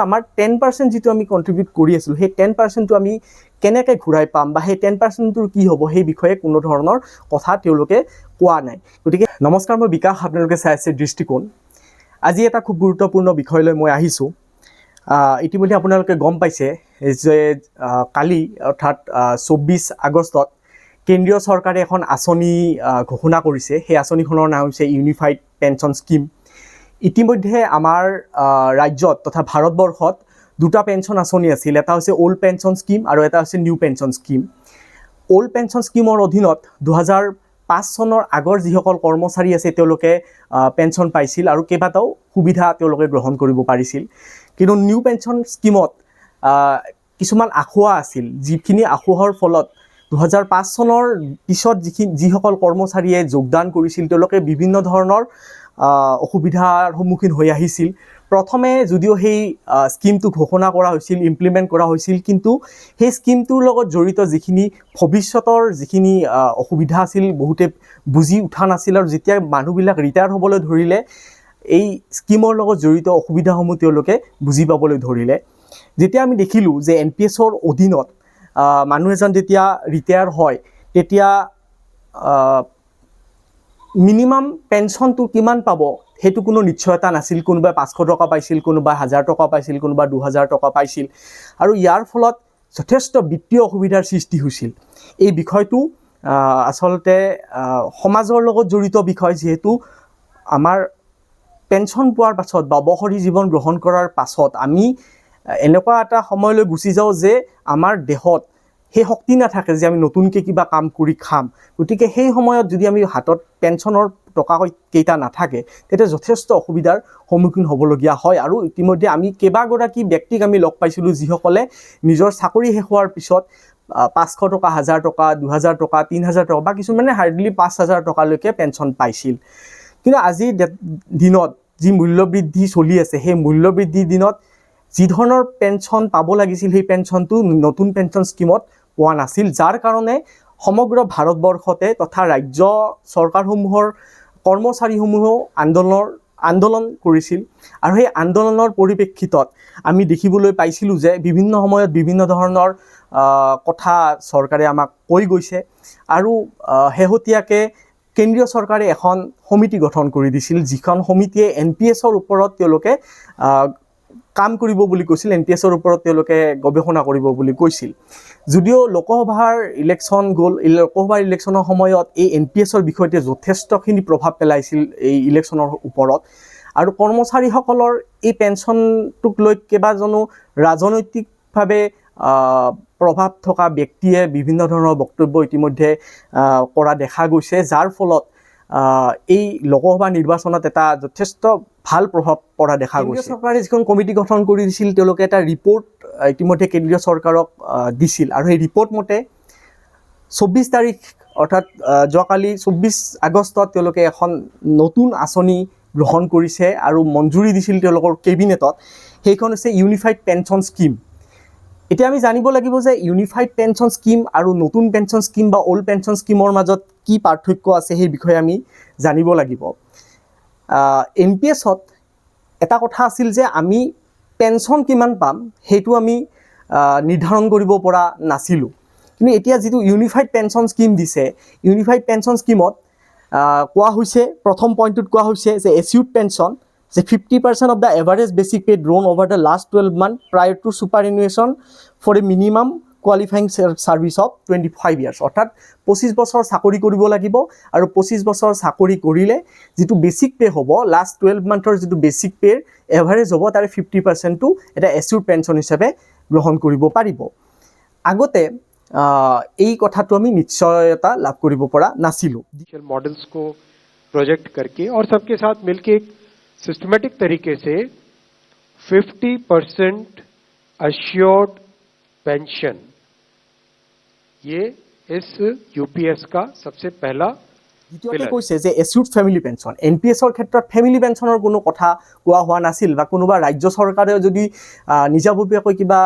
আমাৰ 10% যিটো আমি কণ্ট্ৰিবিউট কৰি আছিলোঁ সেই 10%টো আমি কেনেকৈ ঘূৰাই পাম বা সেই 10%টোৰ কি হ'ব সেই বিষয়ে কোনো ধৰণৰ কথা তেওঁলোকে কোৱা নাই। গতিকে নমস্কাৰ, মই বিকাশ, আপোনালোকে চাই আছে দৃষ্টিকোণ। আজি এটা খুব গুৰুত্বপূৰ্ণ বিষয় লৈ মই আহিছোঁ। ইতিমধ্যে আপোনালোকে গম পাইছে যে কালি অৰ্থাৎ 24 আগষ্টত কেন্দ্ৰীয় চৰকাৰে এখন আঁচনি ঘোষণা কৰিছে। সেই আঁচনিখনৰ নাম হৈছে ইউনিফাইড পেঞ্চন স্কিম। ইতিমধ্যে আমাৰ ৰাজ্যত তথা ভাৰতবৰ্ষত দুটা পেঞ্চন আঁচনি আছিল। এটা হৈছে অল্ড পেঞ্চন স্কিম আৰু এটা হৈছে new pension scheme. Old pension স্কিমৰ অধীনত 2005 চনৰ আগৰ যিসকল কৰ্মচাৰী আছে তেওঁলোকে পেঞ্চন পাইছিল আৰু কেইবাটাও সুবিধা তেওঁলোকে গ্ৰহণ কৰিব পাৰিছিল। কিন্তু নিউ পেঞ্চন স্কিমত কিছুমান আঁসোৱা আছিল, যিখিনি আঁসোৱাৰ ফলত 2005 চনৰ পিছত যিসকল কৰ্মচাৰীয়ে যোগদান কৰিছিল তেওঁলোকে বিভিন্ন ধৰণৰ অসুবিধাৰ সন্মুখীন হৈ আহিছিল। প্ৰথমে যদিও সেই স্কিমটো ঘোষণা কৰা হৈছিল, ইমপ্লিমেণ্ট কৰা হৈছিল, কিন্তু সেই স্কিমটোৰ লগত জড়িত যিখিনি ভৱিষ্যতৰ যিখিনি অসুবিধা আছিল বহুতে বুজি উঠা নাছিল। আৰু যেতিয়া মানুহবিলাক ৰিটায়াৰ হ'বলৈ ধৰিলে এই স্কিমৰ লগত জড়িত অসুবিধাসমূহ তেওঁলোকে বুজি পাবলৈ ধৰিলে। যেতিয়া আমি দেখিলোঁ যে NPSৰ অধীনত মানুহ এজন যেতিয়া ৰিটায়াৰ হয় তেতিয়া মিনিমাম পেঞ্চনটো কিমান পাব সেইটো কোনো নিশ্চয়তা নাছিল। কোনোবাই 500 টকা পাইছিল, কোনোবাই 1000 টকা পাইছিল, কোনোবাই 2000 টকা পাইছিল। আৰু ইয়াৰ ফলত যথেষ্ট বিত্তীয় অসুবিধাৰ সৃষ্টি হৈছিল। এই বিষয়টো আচলতে সমাজৰ লগত জড়িত বিষয়, যিহেতু আমাৰ পেঞ্চন পোৱাৰ পাছত বা অৱসৰী জীৱন গ্ৰহণ কৰাৰ পাছত আমি এনেকুৱা এটা সময়লৈ গুচি যাওঁ যে আমাৰ দেহত সেই শক্তি নাথাকে যে আমি নতুনকৈ কিবা কাম কৰি খাম। গতিকে সেই সময়ত যদি আমি হাতত পেঞ্চনৰ টকা কেইটা নাথাকে তেতিয়া যথেষ্ট অসুবিধাৰ সন্মুখীন হ'বলগীয়া হয়। আৰু ইতিমধ্যে আমি কেইবাগৰাকী ব্যক্তিক আমি লগ পাইছিলোঁ যিসকলে নিজৰ চাকৰি শেষ হোৱাৰ পিছত 500 টকা, 1000 টকা, 2000 টকা, 3000 টকা বা কিছুমানে হাৰ্ডলি 5000 টকালৈকে পেঞ্চন পাইছিল। কিন্তু আজিৰ দিনত যি মূল্যবৃদ্ধি চলি আছে সেই মূল্যবৃদ্ধিৰ দিনত যি ধৰণৰ পেঞ্চন পাব লাগিছিল সেই পেঞ্চনটো নতুন পেঞ্চন স্কিমত পোৱা নাছিল, যাৰ কাৰণে সমগ্ৰ ভাৰতবৰ্ষতে তথা ৰাজ্য চৰকাৰসমূহৰ কৰ্মচাৰীসমূহেও আন্দোলন কৰিছিল। আৰু সেই আন্দোলনৰ পৰিপ্ৰেক্ষিতত আমি দেখিবলৈ পাইছিলোঁ যে বিভিন্ন সময়ত বিভিন্ন ধৰণৰ কথা চৰকাৰে আমাক কৈ গৈছে। আৰু শেহতীয়াকৈ কেন্দ্ৰীয় চৰকাৰে এখন সমিতি গঠন কৰি দিছিল, যিখন সমিতিয়ে NPSৰ ওপৰত তেওঁলোকে কাম কৰিব বুলি কৈছিল, NPSৰ ওপৰত তেওঁলোকে গৱেষণা কৰিব বুলি কৈছিল। যদিও লোকসভাৰ ইলেকশ্যন গ'ল, লোকসভাৰ ইলেকশ্যনৰ সময়ত এই NPSৰ বিষয়টোৱে যথেষ্টখিনি প্ৰভাৱ পেলাইছিল এই ইলেকশ্যনৰ ওপৰত। আৰু কৰ্মচাৰীসকলৰ এই পেঞ্চনটোক লৈ কেইবাজনো ৰাজনৈতিকভাৱে প্ৰভাৱ থকা ব্যক্তিয়ে বিভিন্ন ধৰণৰ বক্তব্য ইতিমধ্যে কৰা দেখা গৈছে, যাৰ ফলত এই লোকসভা নিৰ্বাচনত এটা যথেষ্ট ভাল প্ৰভাৱ পৰা দেখা গৈছে। চৰকাৰে যিখন কমিটি গঠন কৰি দিছিল তেওঁলোকে এটা ৰিপৰ্ট ইতিমধ্যে কেন্দ্ৰীয় চৰকাৰক দিছিল। আৰু সেই ৰিপৰ্ট মতে 24 তাৰিখ অৰ্থাৎ যোৱাকালি 24 আগষ্টত তেওঁলোকে এখন নতুন আঁচনি গ্ৰহণ কৰিছে আৰু মঞ্জুৰি দিছিল তেওঁলোকৰ কেবিনেটত। সেইখন হৈছে ইউনিফাইড পেঞ্চন স্কিম। এতিয়া আমি জানিব লাগিব যে ইউনিফাইড পেঞ্চন স্কিম আৰু নতুন পেঞ্চন স্কিম বা অল্ড পেঞ্চন স্কিমৰ মাজত কি পাৰ্থক্য আছে সেই বিষয়ে আমি জানিব লাগিব। NPSত এটা কথা আছিল যে আমি পেঞ্চন কিমান পাম সেইটো আমি নিৰ্ধাৰণ কৰিব পৰা নাছিলোঁ। কিন্তু এতিয়া যিটো ইউনিফাইড পেঞ্চন স্কিম দিছে, ইউনিফাইড পেঞ্চন স্কিমত কোৱা হৈছে, প্ৰথম পইণ্টটোত কোৱা হৈছে যে এচিউড পেঞ্চন যে 50% of the average basic pay drawn over the last 12 months prior to superannuation for a minimum qualifying service of 25 years। অৰ্থাৎ 25 বছৰ চাকৰি কৰিব লাগিব আৰু 25 বছৰ চাকৰি কৰিলে যিটো বেচিক পে হ'ব, লাষ্ট 12 monthৰ যিটো বেচিক পেৰ এভাৰেজ হ'ব তাৰে 50%টো এটা এচিউড পেঞ্চন হিচাপে গ্ৰহণ কৰিব পাৰিব। আগতে এই কথাটো আমি নিশ্চয়তা লাভ কৰিব পৰা নাছিলোঁ। मॉडल्स को प्रोजेक्ट करके और सबके साथ मिलके एक सिस्टमेटिक तरीके से 50% अश्योर्ड पेंशन, ये इस यूपीएस का सबसे पहला দ্বিতীয়তে কৈছে যে এচিউড ফেমিলি পেঞ্চন। NPSৰ ক্ষেত্ৰত ফেমিলি পেঞ্চনৰ কোনো কথা কোৱা হোৱা নাছিল বা কোনোবা ৰাজ্য চৰকাৰেও যদি নিজাববীয়াকৈ কিবা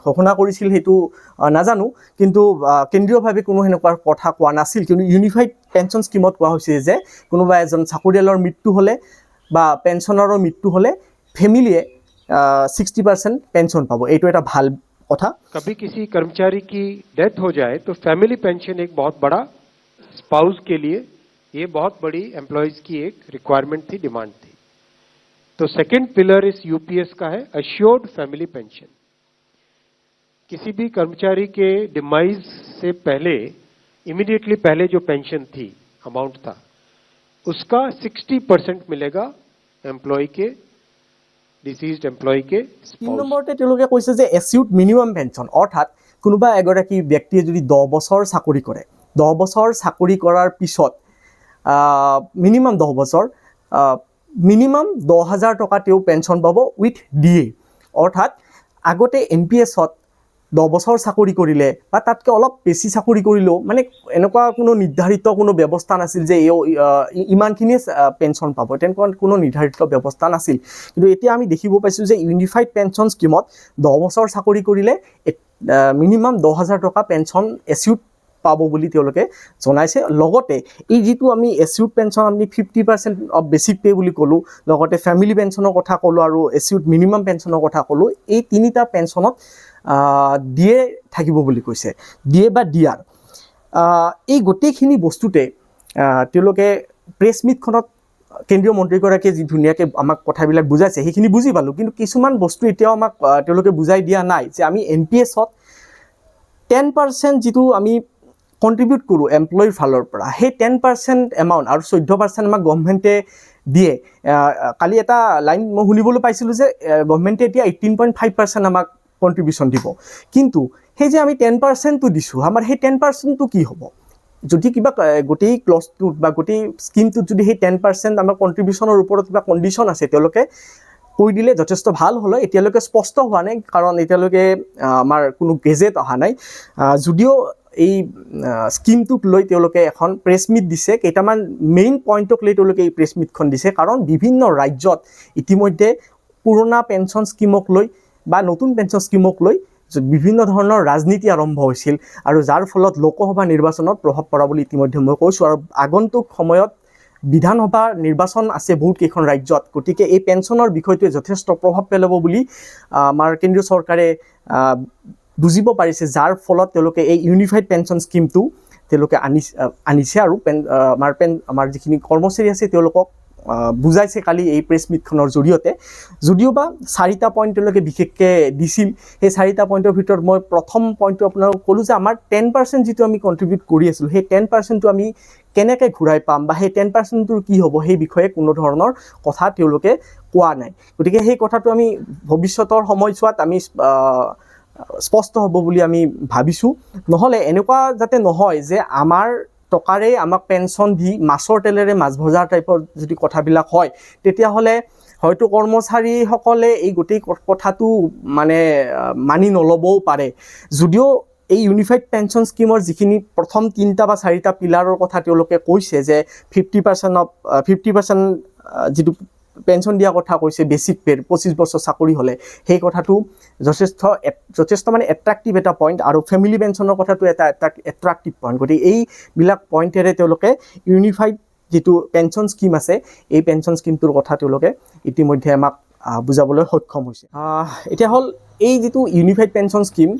ঘোষণা কৰিছিল সেইটো নাজানো, কিন্তু কেন্দ্ৰীয়ভাৱে কোনো সেনেকুৱা কথা কোৱা নাছিল। কিন্তু ইউনিফাইড পেঞ্চন স্কিমত কোৱা হৈছে যে কোনোবা এজন চাকৰিয়ালৰ মৃত্যু হ'লে বা পেঞ্চনাৰৰ মৃত্যু হ'লে ফেমিলিয়ে 60% পেঞ্চন পাব। এইটো এটা ভাল কথা। कभी किसी कर्मचारी की डेथ हो जाए तो फैमिली पेंशन एक बहुत बड़ा स्पाउस के लिए ये बहुत बड़ी एम्प्लॉयज की एक रिक्वायरमेंट थी, डिमांड थी। तो सेकंड पिलर इस यूपीएस का है अश्योर्ड फैमिली पेंशन। किसी भी कर्मचारी के डिमाइज से पहले, इमीडिएटली पहले जो पेंशन थी, अमाउंट था, उसका 60% मिलेगा एम्प्लॉय के, डिसीज्ड एम्प्लॉय के 3 स्पाउस। নম্বৰতে তেওঁলোকে কৈছে যে এচিউড মিনিমাম পেঞ্চন, অৰ্থাৎ কোনোবা এগৰাকী ব্যক্তিয়ে যদি 10 বছৰ চাকৰি কৰে, 10 বছৰ চাকৰি কৰাৰ পিছত মিনিমাম 10 বছৰ মিনিমাম 10,000 টকা তেওঁ পেঞ্চন পাব উইথ ডিএ। অৰ্থাৎ আগতে NPS-ত 10 বছৰ চাকৰি কৰিলে বা তাতকৈ অলপ বেছি চাকৰি কৰিলেও মানে এনেকুৱা কোনো নিৰ্ধাৰিত কোনো ব্যৱস্থা নাছিল যে ইমানখিনিয়ে পেঞ্চন পাব, তেনেকুৱা কোনো নিৰ্ধাৰিত ব্যৱস্থা নাছিল। কিন্তু এতিয়া আমি দেখিব পাইছোঁ যে ইউনিফাইড পেঞ্চন স্কিমত 10 বছৰ চাকৰি কৰিলে মিনিমাম 10,000 টকা পেঞ্চন এচিউড পাব বুলি তেওঁলোকে জনাইছে। লগতে এই যিটো আমি এচিউড পেঞ্চন আমি 50% অফ বেচিক পে বুলি ক'লোঁ, লগতে ফেমিলি পেঞ্চনৰ কথা ক'লোঁ আৰু এচিউড মিনিমাম পেঞ্চনৰ কথা ক'লোঁ, এই তিনিটা পেঞ্চনত ডিএ থাকিব বুলি কৈছে, ডিএ বা ডিআৰ। এই গোটেইখিনি বস্তুতে তেওঁলোকে প্ৰেছ মিটখনত কেন্দ্ৰীয় মন্ত্ৰীগৰাকীয়ে যি ধুনীয়াকৈ আমাক কথাবিলাক বুজাইছে সেইখিনি বুজি পালোঁ। কিন্তু কিছুমান বস্তু এতিয়াও আমাক তেওঁলোকে বুজাই দিয়া নাই যে আমি NPS-ত 10% যিটো আমি কণ্ট্ৰিবিউট কৰোঁ এমপ্লয়িৰ ফালৰ পৰা, সেই 10% এমাউণ্ট আৰু 14% আমাক গভৰ্ণমেণ্টে দিয়ে। কালি এটা লাইন মই শুনিবলৈ পাইছিলোঁ যে গভৰ্ণমেণ্টে এতিয়া 18.5% আমাক কণ্ট্ৰিবিউশ্যন দিব। কিন্তু সেই যে আমি 10%টো দিছোঁ, আমাৰ সেই 10%টো কি হ'ব? যদি কিবা গোটেই ক্লজটোত বা গোটেই স্কিমটোত যদি সেই 10% আমাৰ কণ্ট্ৰিবিউশ্যনৰ ওপৰত কিবা কণ্ডিশ্যন আছে তেওঁলোকে কৈ দিলে যথেষ্ট ভাল হ'ল। এতিয়ালৈকে স্পষ্ট হোৱা নাই কাৰণ এতিয়ালৈকে আমাৰ কোনো গেজেট অহা নাই। যদিও এই স্কিমটোক লৈ তেওঁলোকে এখন প্ৰেছ মিট দিছে, কেইটামান মেইন পইণ্টক লৈ তেওঁলোকে এই প্ৰেছ মিটখন দিছে। কাৰণ বিভিন্ন ৰাজ্যত ইতিমধ্যে পুৰণা পেঞ্চন স্কিমক লৈ বা নতুন পেঞ্চন স্কিমক লৈ বিভিন্ন ধৰণৰ ৰাজনীতি আৰম্ভ হৈছিল আৰু যাৰ ফলত লোকসভা নিৰ্বাচনত প্ৰভাৱ পৰা বুলি ইতিমধ্যে মই কৈছোঁ। আৰু আগন্তুক সময়ত বিধানসভা নিৰ্বাচন আছে বহুত কেইখন ৰাজ্যত, গতিকে এই পেঞ্চনৰ বিষয়টোৱে যথেষ্ট প্ৰভাৱ পেলাব বুলি আমাৰ কেন্দ্ৰীয় চৰকাৰে বুজিব পাৰিছে, যাৰ ফলত তেওঁলোকে এই ইউনিফাইড পেঞ্চন স্কিমটো তেওঁলোকে আনিছে আৰু আমাৰ যিখিনি কৰ্মচাৰী আছে তেওঁলোকক বুজাইছে কালি এই প্ৰেছ মিটখনৰ জৰিয়তে। যদিও বা 4টা পইণ্ট তেওঁলোকে বিশেষকৈ দিছিল, সেই 4টা পইণ্টৰ ভিতৰত মই প্ৰথম পইণ্টটো আপোনালোকক ক'লোঁ যে আমাৰ 10% যিটো আমি কণ্ট্ৰিবিউট কৰি আছিলোঁ, সেই 10%টো আমি কেনেকৈ ঘূৰাই পাম বা সেই 10%টোৰ কি হ'ব সেই বিষয়ে কোনো ধৰণৰ কথা তেওঁলোকে কোৱা নাই। গতিকে সেই কথাটো আমি ভৱিষ্যতৰ সময়ছোৱাত আমি স্পষ্ট হ'ব বুলি আমি ভাবিছোঁ। নহ'লে এনেকুৱা যাতে নহয় যে আমাৰ টকাৰে আমাক পেঞ্চন দি মাছৰ তেলেৰে মাছ ভজাৰ টাইপৰ যদি কথাবিলাক হয়, তেতিয়াহ'লে হয়তো কৰ্মচাৰীসকলে এই গোটেই কথাটো মানে মানি নল'বও পাৰে। যদিও এই ইউনিফাইড পেঞ্চন স্কিমৰ যিখিনি প্ৰথম 3টা বা 4টা পিলাৰৰ কথা তেওঁলোকে কৈছে যে 50% যিটো পেঞ্চন দিয়াৰ কথা কৈছে বেচিক পেৰ 25 বছৰ চাকৰি হ'লে, সেই কথাটো যথেষ্ট মানে এট্ৰাক্টিভ এটা পইণ্ট। আৰু ফেমিলি পেঞ্চনৰ কথাটো এটা এট্ৰাক্টিভ পইণ্ট। গতিকে এইবিলাক পইণ্টেৰে তেওঁলোকে ইউনিফাইড যিটো পেঞ্চন স্কিম আছে এই পেঞ্চন স্কিমটোৰ কথা তেওঁলোকে ইতিমধ্যে আমাক বুজাবলৈ সক্ষম হৈছে। এতিয়া হ'ল এই যিটো ইউনিফাইড পেঞ্চন স্কিম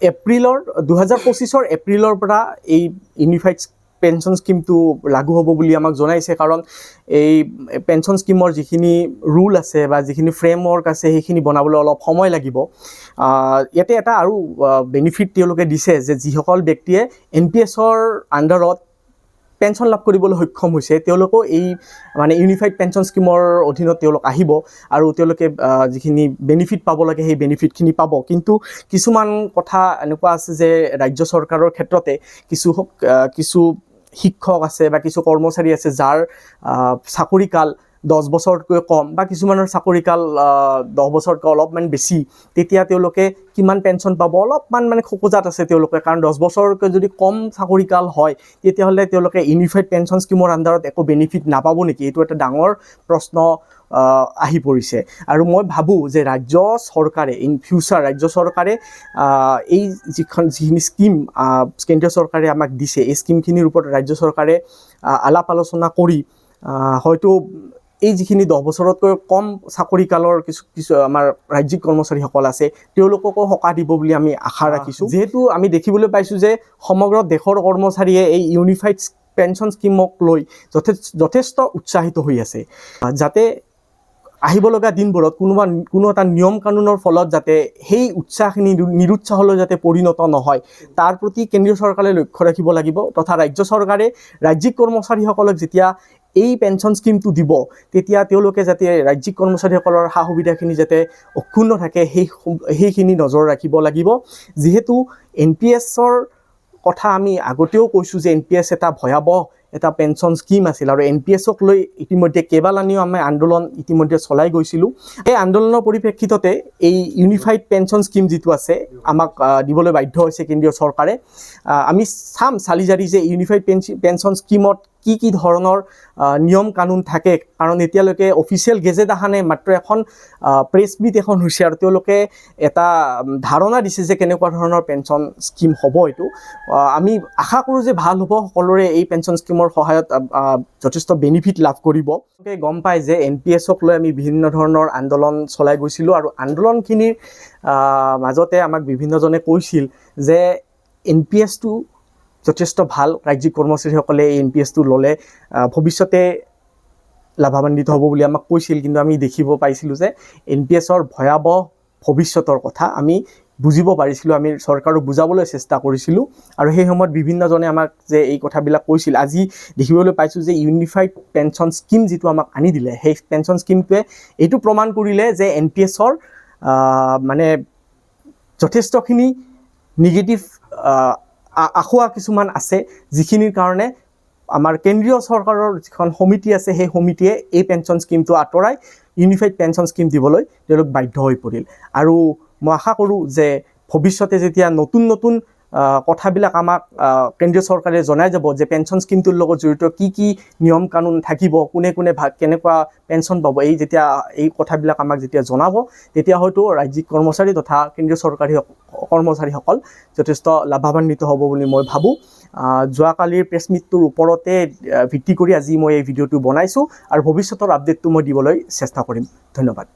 2025 এপ্ৰিলৰ পৰা এই ইউনিফাইড পেঞ্চন স্কিমটো লাগু হ'ব বুলি আমাক জনাইছে। কাৰণ এই পেঞ্চন স্কিমৰ যিখিনি ৰুল আছে বা যিখিনি ফ্ৰেমৱৰ্ক আছে সেইখিনি বনাবলৈ অলপ সময় লাগিব। ইয়াতে এটা আৰু বেনিফিট তেওঁলোকে দিছে যে যিসকল ব্যক্তিয়ে NPS-ৰ আণ্ডাৰত পেঞ্চন লাভ কৰিবলৈ সক্ষম হৈছে তেওঁলোকেও এই মানে ইউনিফাইড পেঞ্চন স্কিমৰ অধীনত তেওঁলোক আহিব আৰু তেওঁলোকে যিখিনি বেনিফিট পাব লাগে সেই বেনিফিটখিনি পাব। কিন্তু কিছুমান কথা এনেকুৱা আছে যে ৰাজ্য চৰকাৰৰ ক্ষেত্ৰতে কিছু শিক্ষক আছে বা কিছু কৰ্মচাৰী আছে যাৰ চাকৰিকাল 10 বছৰতকৈ কম বা কিছুমানৰ চাকৰিকাল 10 বছৰতকৈ অলপমান বেছি, তেতিয়া তেওঁলোকে কিমান পেঞ্চন পাব অলপমান মানে খোকোজাত আছে তেওঁলোকে। কাৰণ 10 বছৰতকৈ যদি কম চাকৰিকাল হয় তেতিয়াহ'লে তেওঁলোকে ইউনিফাইড পেঞ্চন স্কিমৰ আণ্ডাৰত একো বেনিফিট নাপাব নেকি, এইটো এটা ডাঙৰ প্ৰশ্ন আহি পৰিছে। আৰু মই ভাবোঁ যে ৰাজ্য চৰকাৰে ইন ফিউচাৰ ৰাজ্য চৰকাৰে এই যিখিনি স্কিম কেন্দ্ৰীয় চৰকাৰে আমাক দিছে এই স্কিমখিনিৰ ওপৰত ৰাজ্য চৰকাৰে আলাপ আলোচনা কৰি হয়তো এই যিখিনি 10 বছৰতকৈ কম চাকৰিকালৰ কিছু আমাৰ ৰাজ্যিক কৰ্মচাৰীসকল আছে তেওঁলোককো সকাহ দিব বুলি আমি আশা ৰাখিছোঁ যিহেতু আমি দেখিবলৈ পাইছোঁ যে সমগ্ৰ দেশৰ কৰ্মচাৰীয়ে এই ইউনিফাইড পেঞ্চন স্কিমক লৈ যথেষ্ট উৎসাহিত হৈ আছে যাতে আহিব লগা দিনবোৰত কোনো এটা নিয়ম কানুনৰ ফলত যাতে সেই উৎসাহখিনি নিৰুৎসাহলৈ যাতে পৰিণত নহয় তাৰ প্ৰতি কেন্দ্ৰীয় চৰকাৰে লক্ষ্য ৰাখিব লাগিব তথা ৰাজ্য চৰকাৰে ৰাজ্যিক কৰ্মচাৰীসকলক যেতিয়া এই পেঞ্চন স্কিমটো দিব তেতিয়া তেওঁলোকে যাতে ৰাজ্যিক কৰ্মচাৰীসকলৰ সা সুবিধাখিনি যাতে অক্ষুণ্ণ থাকে সেইখিনি নজৰ ৰাখিব লাগিব যিহেতু NPSৰ কথা আমি আগতেও কৈছোঁ যে NPS এটা ভয়াৱহ এটা পেঞ্চন স্কিম আছিল আৰু NPSক লৈ ইতিমধ্যে কেইবালানিও আমি আন্দোলন ইতিমধ্যে চলাই গৈছিলোঁ এই আন্দোলনৰ পৰিপ্ৰেক্ষিততে এই ইউনিফাইড পেঞ্চন স্কিম যিটো আছে আমাক দিবলৈ বাধ্য হৈছে কেন্দ্ৰীয় চৰকাৰে আমি চালি জাৰি যে ইউনিফাইড পেঞ্চন স্কিমত কি ধৰণৰ নিয়ম কানুন থাকে কাৰণ এতিয়ালৈকে অফিচিয়েল গেজেট আহানে মাত্ৰ এখন প্ৰেছ মিট এখন হৈছে আৰু তেওঁলোকে এটা ধাৰণা দিছে যে কেনেকুৱা ধৰণৰ পেঞ্চন স্কিম হ'ব এইটো আমি আশা কৰোঁ যে ভাল হ'ব সকলোৰে এই পেঞ্চন স্কিমৰ সহায়ত যথেষ্ট বেনিফিট লাভ কৰিব গম পায় যে NPSক লৈ আমি বিভিন্ন ধৰণৰ আন্দোলন চলাই গৈছিলোঁ আৰু আন্দোলনখিনিৰ মাজতে আমাক বিভিন্নজনে কৈছিল যে NPSটো যথেষ্ট ভাল ৰাজ্যিক কৰ্মচাৰীসকলে এই NPSটো ল'লে ভৱিষ্যতে লাভান্বিত হ'ব বুলি আমাক কৈছিল কিন্তু আমি দেখিব পাইছিলোঁ যে NPSৰ ভয়াৱহ ভৱিষ্যতৰ কথা আমি বুজিব পাৰিছিলোঁ আমি চৰকাৰক বুজাবলৈ চেষ্টা কৰিছিলোঁ আৰু সেই সময়ত বিভিন্নজনে আমাক যে এই কথাবিলাক কৈছিল আজি দেখিবলৈ পাইছোঁ যে ইউনিফাইড পেঞ্চন স্কিম যিটো আমাক আনি দিলে সেই পেঞ্চন স্কিমটোৱে এইটো প্ৰমাণ কৰিলে যে NPSৰ মানে যথেষ্টখিনি নিগেটিভ আখুৱা কিছুমান আছে যিখিনিৰ কাৰণে আমাৰ কেন্দ্ৰীয় চৰকাৰৰ যিখন সমিতি আছে সেই সমিতিয়ে এই পেঞ্চন স্কিমটো আঁতৰাই ইউনিফাইড পেঞ্চন স্কিম দিবলৈ তেওঁলোক বাধ্য হৈ পৰিল আৰু মই আশা কৰোঁ যে ভৱিষ্যতে যেতিয়া নতুন কথাবিলাক আমাক কেন্দ্ৰীয় চৰকাৰে জনাই যাব যে পেঞ্চন স্কিমটোৰ লগত জড়িত কি নিয়ম কানুন থাকিব কোনে কেনেকুৱা পেঞ্চন পাব যেতিয়া এই কথাবিলাক আমাক যেতিয়া জনাব তেতিয়া হয়তো ৰাজ্যিক কৰ্মচাৰী তথা কেন্দ্ৰীয় চৰকাৰী কৰ্মচাৰীসকল যথেষ্ট লাভান্বিত হ'ব বুলি মই ভাবোঁ যোৱাকালিৰ প্ৰেছ মিটটোৰ ওপৰতে ভিত্তি কৰি আজি মই এই ভিডিঅ'টো বনাইছোঁ আৰু ভৱিষ্যতৰ আপডেটটো মই দিবলৈ চেষ্টা কৰিম ধন্যবাদ